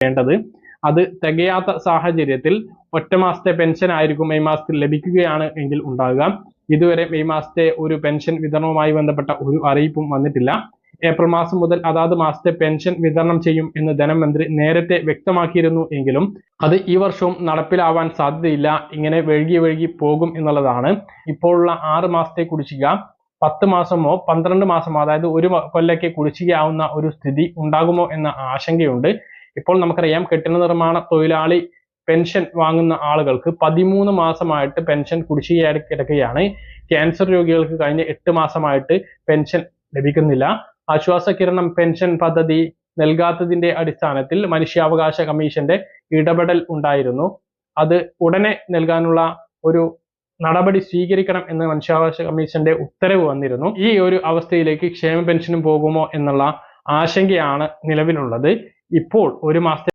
വേണ്ടത്. അത് തികയാത്ത സാഹചര്യത്തിൽ ഒറ്റ മാസത്തെ പെൻഷൻ ആയിരിക്കും മെയ് മാസത്തിൽ ലഭിക്കുകയാണ് എങ്കിൽ ഉണ്ടാകുക. ഇതുവരെ മെയ് മാസത്തെ ഒരു പെൻഷൻ വിതരണവുമായി ബന്ധപ്പെട്ട ഒരു അറിയിപ്പും വന്നിട്ടില്ല. ഏപ്രിൽ മാസം മുതൽ അതാത് മാസത്തെ പെൻഷൻ വിതരണം ചെയ്യും എന്ന് ധനമന്ത്രി നേരത്തെ വ്യക്തമാക്കിയിരുന്നു എങ്കിലും അത് ഈ വർഷവും നടപ്പിലാവാൻ സാധ്യതയില്ല. ഇങ്ങനെ വഴുകി പോകും എന്നുള്ളതാണ്. ഇപ്പോഴുള്ള 6 മാസത്തെ കുടിശ്ശിക 10 മാസമോ 12 മാസമോ, അതായത് ഒരു കൊല്ലಕ್ಕೆ കുടിശ്ശികയാവുന്ന ഒരു സ്ഥിതി ഉണ്ടാകുമോ എന്ന ആശങ്കയുണ്ട്. ഇപ്പോൾ നമുക്കറിയാം, കെട്ടിട നിർമ്മാണ തൊഴിലാളി പെൻഷൻ വാങ്ങുന്ന ആളുകൾക്ക് 13 മാസമായിട്ട് പെൻഷൻ കുടിശ്ശികയായി കിടക്കുകയാണ്. ക്യാൻസർ രോഗികൾക്ക് കഴിഞ്ഞ 8 മാസമായിട്ട് പെൻഷൻ ലഭിക്കുന്നില്ല. ആശ്വാസ കിരണം പെൻഷൻ പദ്ധതി നൽകാത്തതിന്റെ അടിസ്ഥാനത്തിൽ മനുഷ്യാവകാശ കമ്മീഷന്റെ ഇടപെടൽ ഉണ്ടായിരുന്നു. അത് ഉടനെ നൽകാനുള്ള ഒരു നടപടി സ്വീകരിക്കണം എന്ന് മനുഷ്യാവകാശ കമ്മീഷന്റെ ഉത്തരവ് വന്നിരുന്നു. ഈ ഒരു അവസ്ഥയിലേക്ക് ക്ഷേമ പെൻഷനും പോകുമോ എന്നുള്ള ആശങ്കയാണ് നിലവിലുള്ളത്. ഇപ്പോൾ ഒരു മാസത്തെ